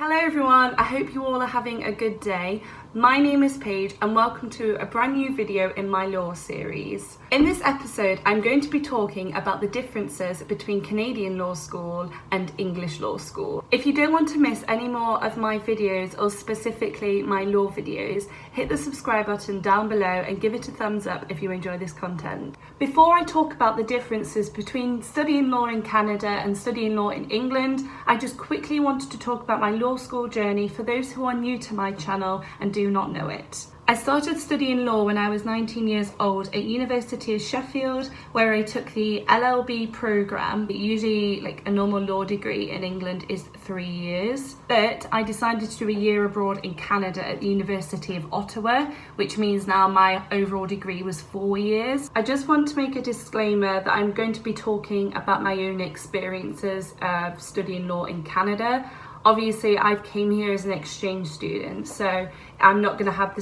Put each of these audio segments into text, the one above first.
Hello everyone, I hope you all are having a good day. My name is Paige and welcome to a brand new video in my law series. In this episode, I'm going to be talking about the differences between Canadian law school and English law school. If you don't want to miss any more of my videos, or specifically my law videos, hit the subscribe button down below and give it a thumbs up if you enjoy this content. Before I talk about the differences between studying law in Canada and studying law in England, I just quickly wanted to talk about my law school journey for those who are new to my channel and do not know it. I started studying law when I was 19 years old at University of Sheffield, where I took the LLB program. Usually like a normal law degree in England is 3 years, but I decided to do a year abroad in Canada at the University of Ottawa, which means now my overall degree was 4 years. I just want to make a disclaimer that I'm going to be talking about my own experiences of studying law in Canada. Obviously, I came here as an exchange student, so I'm not going to have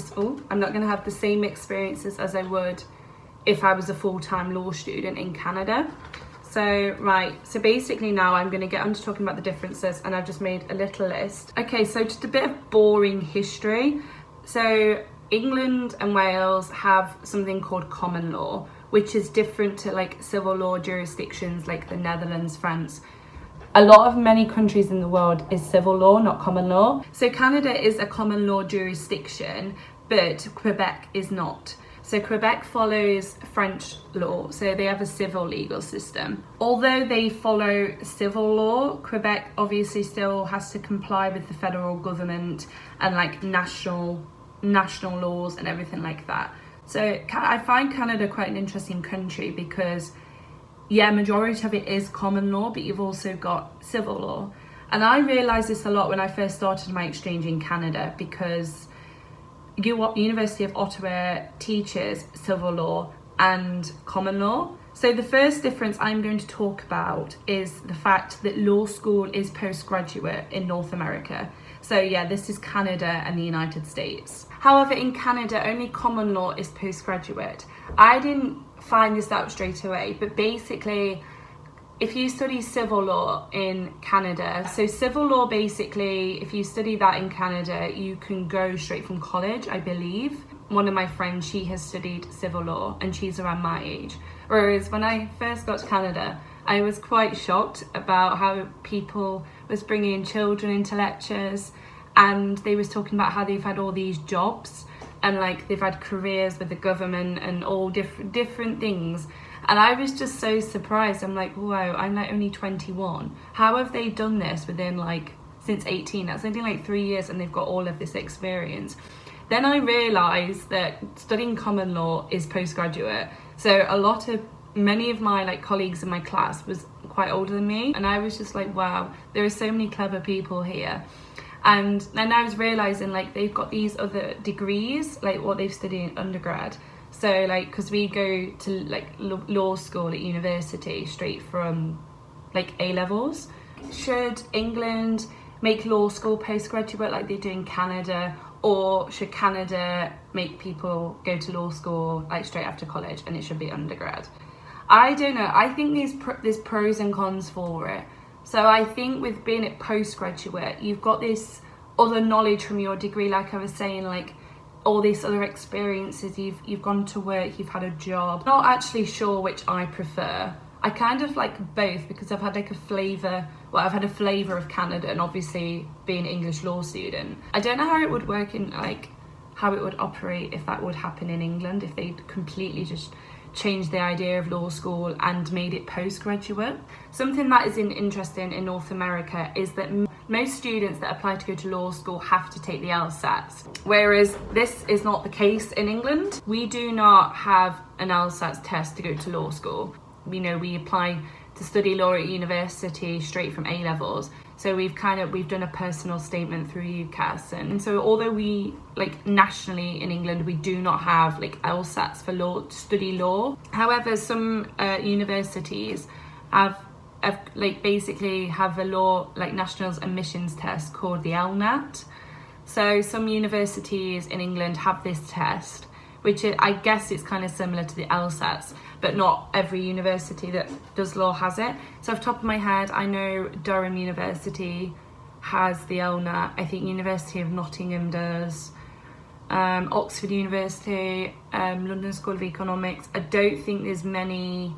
the same experiences as I would if I was a full-time law student in Canada. So basically now I'm going to get on to talking about the differences, and I've just made a little list. Okay, so just a bit of boring history. So England and Wales have something called common law, which is different to like civil law jurisdictions like the Netherlands, France. A lot of many countries in the world is civil law, not common law. So Canada is a common law jurisdiction, but Quebec is not. So Quebec follows French law, so they have a civil legal system. Although they follow civil law, Quebec obviously still has to comply with the federal government and like national laws and everything like that. So I find Canada quite an interesting country because majority of it is common law, but you've also got civil law. And I realised this a lot when I first started my exchange in Canada, because University of Ottawa teaches civil law and common law. So the first difference I'm going to talk about is the fact that law school is postgraduate in North America. So this is Canada and the United States. However, in Canada, only common law is postgraduate. I didn't find this out straight away, but basically, if you study civil law in Canada, so civil law basically, if you study that in Canada, you can go straight from college, I believe. One of my friends, she has studied civil law and she's around my age. Whereas when I first got to Canada, I was quite shocked about how people was bringing children into lectures, and they was talking about how they've had all these jobs and like they've had careers with the government and all different things. And I was just so surprised. I'm like, whoa, I'm like only 21. How have they done this within like since 18? That's only like 3 years and they've got all of this experience. Then I realised that studying common law is postgraduate. So many of my like colleagues in my class was quite older than me, and I was just like, wow, there are so many clever people here. And then I was realising like they've got these other degrees, like what they've studied in undergrad. So like, because we go to like law school at university straight from like A-levels. Should England make law school postgraduate like they do in Canada, or should Canada make people go to law school like straight after college and it should be undergrad? I don't know. I think there's pros and cons for it. So I think with being at postgraduate, you've got this other knowledge from your degree, like I was saying, like all these other experiences, you've gone to work, you've had a job. Not actually sure which I prefer. I kind of like both because I've had like a flavour of Canada and obviously being an English law student. I don't know how it would work in like how it would operate if that would happen in England, if they'd completely just changed the idea of law school and made it postgraduate. Something that is interesting in North America is that most students that apply to go to law school have to take the LSATs, whereas this is not the case in England. We do not have an LSATs test to go to law school. We apply to study law at university straight from A-levels. So we've done a personal statement through UCAS, and so although we like nationally in England we do not have like LSATs for law to study law. However, some universities have basically have a law like nationals admissions test called the LNAT. So some universities in England have this test, which I guess it's kind of similar to the LSATs, but not every university that does law has it. So off the top of my head, I know Durham University has the LNAT. I think University of Nottingham does. Oxford University, London School of Economics. I don't think there's many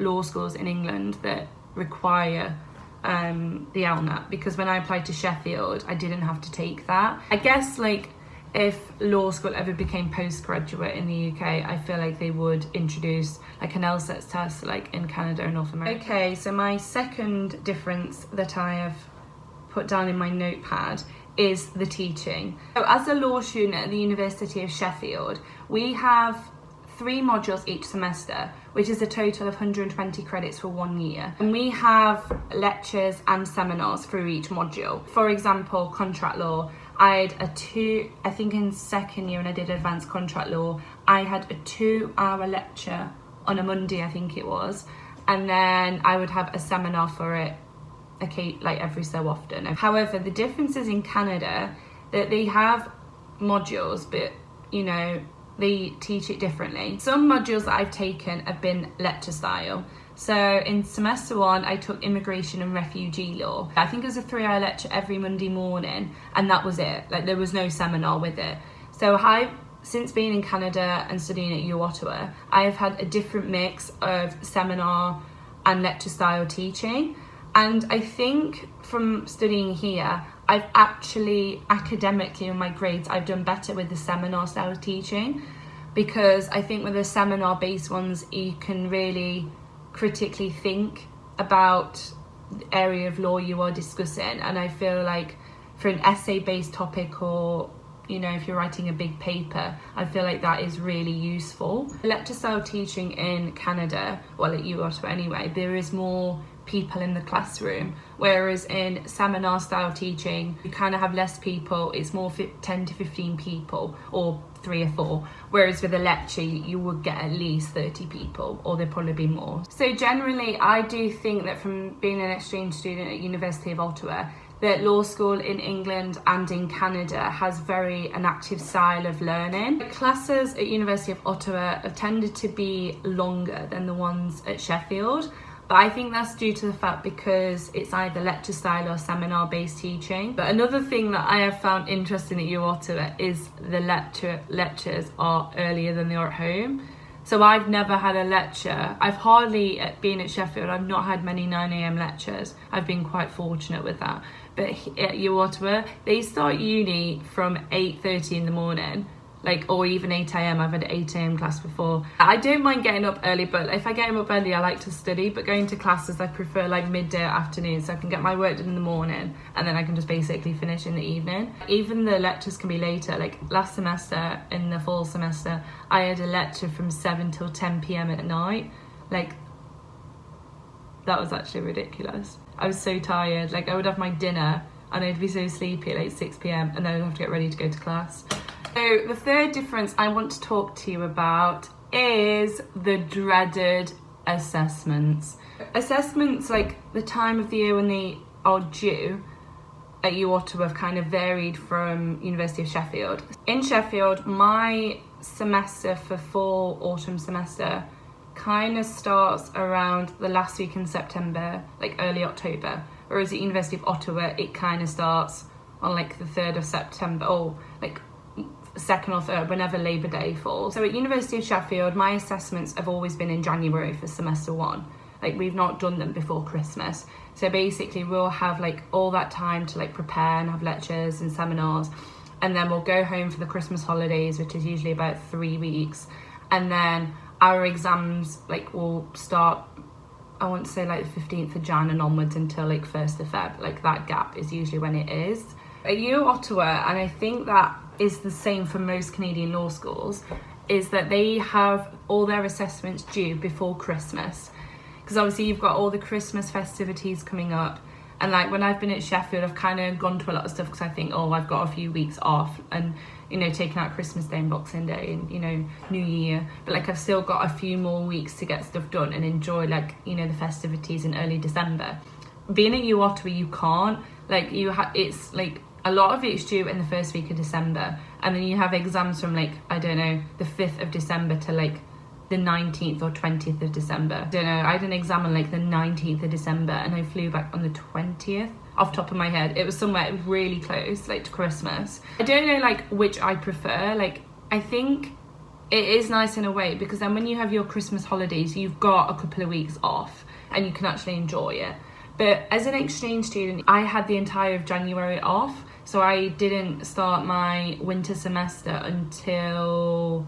law schools in England that require the LNAT, because when I applied to Sheffield, I didn't have to take that. I guess like if law school ever became postgraduate in the UK, I feel like they would introduce like an LSAT test like in Canada and North America. Okay, so my second difference that I have put down in my notepad is the teaching. So as a law student at the University of Sheffield, we have 3 modules each semester, which is a total of 120 credits for 1 year. And we have lectures and seminars through each module. For example, contract law, I think in second year when I did advanced contract law, I had a 2-hour lecture on a Monday, I think it was. And then I would have a seminar for it like every so often. However, the differences in Canada, that they have modules, but you know, they teach it differently. Some modules that I've taken have been lecture style. So in semester 1, I took immigration and refugee law. I think it was a 3-hour lecture every Monday morning, and that was it. Like there was no seminar with it. So since being in Canada and studying at U Ottawa, I have had a different mix of seminar and lecture style teaching. And I think from studying here, I've actually academically in my grades, I've done better with the seminar style teaching, because I think with the seminar based ones, you can really critically think about the area of law you are discussing. And I feel like for an essay based topic, or you know, if you're writing a big paper, I feel like that is really useful. Lecture style teaching in Canada, well at U Ottawa anyway, there is more people in the classroom, whereas in seminar style teaching you kind of have less people. It's more 10 to 15 people, or 3 or 4, whereas with a lecture you would get at least 30 people, or there'd probably be more. So generally I do think that from being an exchange student at University of Ottawa, that law school in England and in Canada has an active style of learning. The classes at University of Ottawa have tended to be longer than the ones at Sheffield. But I think that's due to the fact because it's either lecture style or seminar based teaching. But another thing that I have found interesting at U Ottawa is the lectures are earlier than they are at home. So I've never had a lecture. I've hardly, being at Sheffield, I've not had many 9 a.m. lectures. I've been quite fortunate with that. But at U Ottawa, they start uni from 8:30 in the morning. Or even 8 a.m. I've had an 8 a.m. class before. I don't mind getting up early, but if I get up early, I like to study. But going to classes, I prefer midday or afternoon, so I can get my work done in the morning, and then I can just basically finish in the evening. Even the lectures can be later. Last semester, in the fall semester, I had a lecture from 7 till 10 p.m. at night. That was actually ridiculous. I was so tired. I would have my dinner, and I'd be so sleepy at 6 p.m, and then I'd have to get ready to go to class. So the third difference I want to talk to you about is the dreaded assessments. Assessments, the time of the year when they are due at U Ottawa, have kind of varied from University of Sheffield. In Sheffield, my semester for fall autumn semester kind of starts around the last week in September, early October, whereas at University of Ottawa it kind of starts on the 3rd of September, or 2nd or 3rd, whenever Labour Day falls. So at University of Sheffield, my assessments have always been in January for semester 1. We've not done them before Christmas. So basically we'll have all that time to prepare and have lectures and seminars, and then we'll go home for the Christmas holidays, which is usually about 3 weeks, and then our exams will start, I want to say the 15th of Jan and onwards until 1st of Feb. That gap is usually when it is. At U Ottawa, and I think that is the same for most Canadian law schools, is that they have all their assessments due before Christmas, because obviously you've got all the Christmas festivities coming up. And when I've been at Sheffield, I've kind of gone to a lot of stuff because I think, I've got a few weeks off, and taking out Christmas Day and Boxing Day and New Year, but I've still got a few more weeks to get stuff done and enjoy the festivities in early December. Being at U Ottawa, you can't. It's a lot of it's due in the first week of December, and then you have exams from I don't know, the 5th of December to the 19th or 20th of December. I don't know, I had an exam on like the 19th of December and I flew back on the 20th. Off the top of my head, it was somewhere really close, like to Christmas. I don't know like which I prefer. Like, I think it is nice in a way because then when you have your Christmas holidays, you've got a couple of weeks off and you can actually enjoy it. But as an exchange student, I had the entire of January off, so I didn't start my winter semester until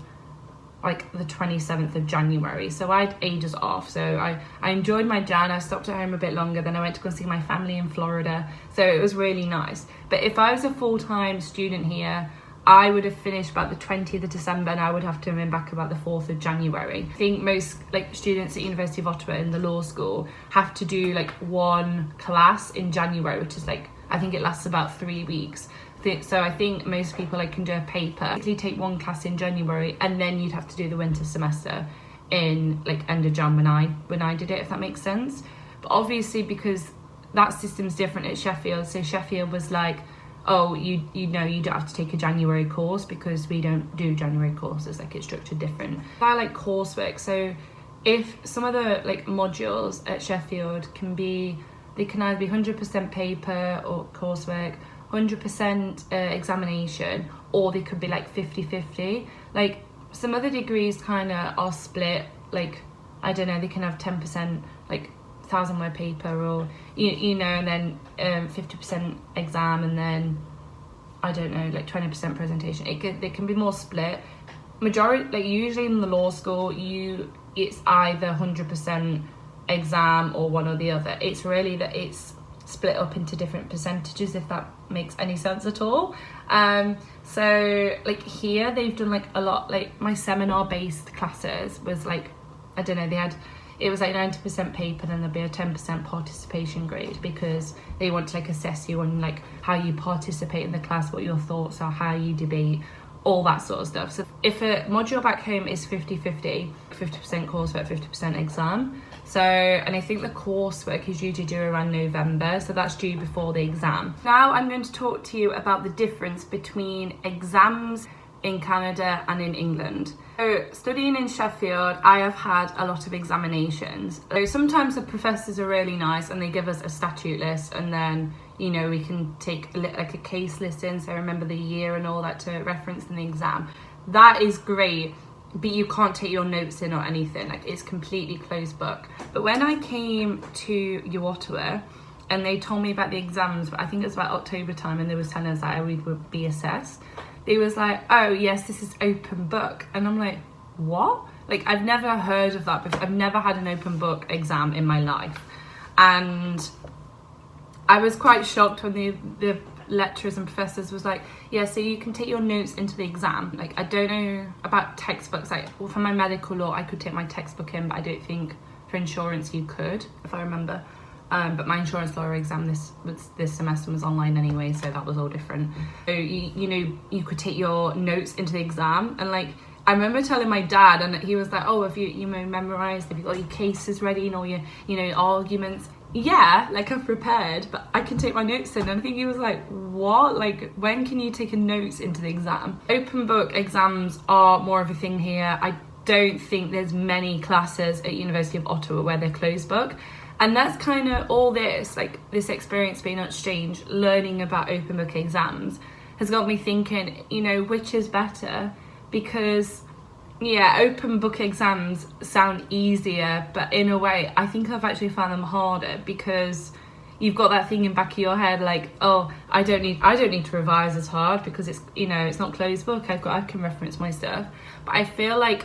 like the 27th of January, so I had ages off. So I enjoyed my Jan. I stopped at home a bit longer, then I went to go see my family in Florida, so it was really nice. But if I was a full-time student here, I would have finished about the 20th of December and I would have to have been back about the 4th of January. I think most like students at University of Ottawa in the law school have to do like one class in January, which is like, I think it lasts about 3 weeks. So I think most people like can do a paper, basically take one class in January and then you'd have to do the winter semester in like end of Jan when I did it, if that makes sense. But obviously because that system's different at Sheffield, so Sheffield was like, oh, you know, you don't have to take a January course because we don't do January courses, like it's structured different. I like coursework, so if some of the like modules at Sheffield they can either be 100% paper or coursework, 100% examination, or they could be like 50-50. Like some other degrees kind of are split, like I don't know, they can have 10% like 1,000-word paper, or you know, and then 50% exam, and then I don't know, like 20% presentation. They can be more split. Majority, like usually in the law school, it's either 100% exam or one or the other. It's really that it's split up into different percentages, if that makes any sense at all. So like here they've done like a lot, like my seminar based classes was like, I don't know, it was like 90% paper, then there'd be a 10% participation grade because they want to like assess you on like how you participate in the class, what your thoughts are, how you debate, all that sort of stuff. So if a module back home is 50-50, 50% coursework, 50% exam. So, and I think the coursework is usually due around November, so that's due before the exam. Now I'm going to talk to you about the difference between exams in Canada and in England. So studying in Sheffield, I have had a lot of examinations. So sometimes the professors are really nice and they give us a statute list, and then, you know, we can take like a case listen, so remember the year and all that to reference in the exam. That is great, but you can't take your notes in or anything, like it's completely closed book. But when I came to U Ottawa and they told me about the exams, but I think it was about October time, and they was telling us that we would be assessed, they was like, oh yes, this is open book. And I'm like, what? Like I've never heard of that before. I've never had an open book exam in my life. And I was quite shocked when the lecturers and professors was like, yeah, so you can take your notes into the exam. Like I don't know about textbooks, like well, for my medical law I could take my textbook in, but I don't think for insurance you could, if I remember. But my insurance lawyer exam this semester was online anyway, so that was all different. So you know, you could take your notes into the exam, and like I remember telling my dad, and he was like, oh, have you memorized, have you got your cases ready and all your, you know, arguments? Yeah, like I've prepared, but I can take my notes in. And I think he was like, what? Like, when can you take a notes into the exam? Open book exams are more of a thing here. I don't think there's many classes at University of Ottawa where they're closed book. And that's kind of all this, like this experience being on exchange, learning about open book exams has got me thinking, you know, which is better? Because yeah, open book exams sound easier, but in a way I think I've actually found them harder, because you've got that thing in back of your head like, oh, I don't need to revise as hard because it's, you know, it's not closed book, I can reference my stuff. But I feel like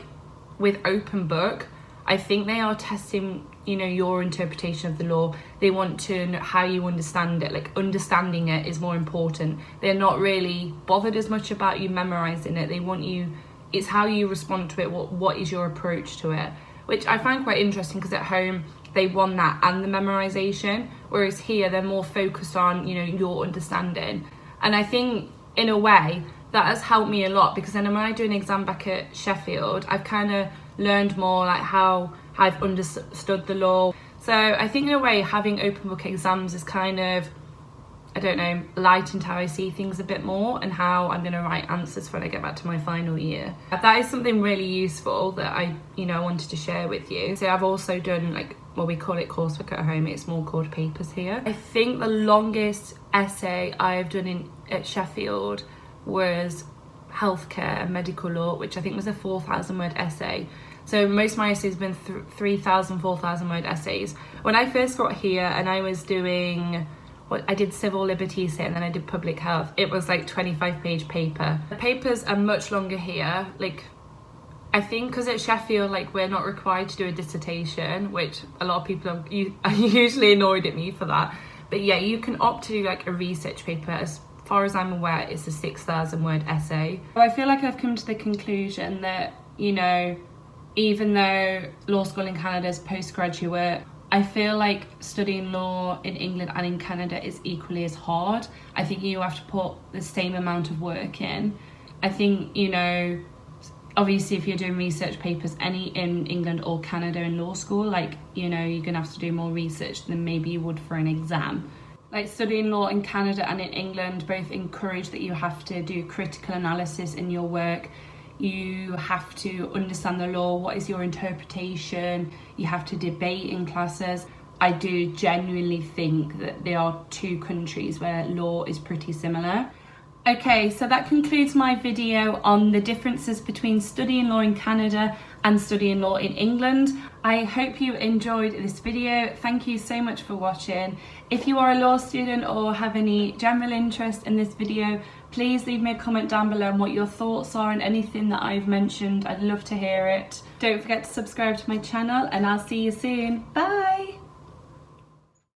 with open book, I think they are testing, you know, your interpretation of the law. They want to know how you understand it. Like understanding it is more important. They're not really bothered as much about you memorizing it. They want you, it's how you respond to it. What is your approach to it? Which I find quite interesting, because at home they want that and the memorization, whereas here they're more focused on, you know, your understanding. And I think in a way that has helped me a lot, because then when I do an exam back at Sheffield, I've kind of learned more like how I've understood the law. So I think in a way having open book exams is kind of I don't know, lightened how I see things a bit more and how I'm going to write answers when I get back to my final year. That is something really useful that I wanted to share with you. So I've also done like, well, we call it coursework at home, it's more called papers here. I think the longest essay I've done at Sheffield was healthcare and medical law, which I think was a 4,000 word essay. So most of my essays have been 3,000, 4,000 word essays. When I first got here and I was doing, I did civil liberties here and then I did public health, it was like 25-page paper. The papers are much longer here. Like, I think because at Sheffield, like, we're not required to do a dissertation, which a lot of people are usually annoyed at me for that. But yeah, you can opt to do like a research paper. As far as I'm aware, it's a 6,000 word essay. So I feel like I've come to the conclusion that, even though law school in Canada is postgraduate, I feel like studying law in England and in Canada is equally as hard. I think you have to put the same amount of work in. I think, obviously if you're doing research papers in England or Canada in law school, like, you're gonna have to do more research than maybe you would for an exam. Like, studying law in Canada and in England both encourage that you have to do critical analysis in your work. You have to understand the law, what is your interpretation, you have to debate in classes. I do genuinely think that there are two countries where law is pretty similar. Okay, so that concludes my video on the differences between studying law in Canada and studying law in England. I hope you enjoyed this video. Thank you so much for watching. If you are a law student or have any general interest in this video, please leave me a comment down below on what your thoughts are and anything that I've mentioned. I'd love to hear it. Don't forget to subscribe to my channel and I'll see you soon. Bye!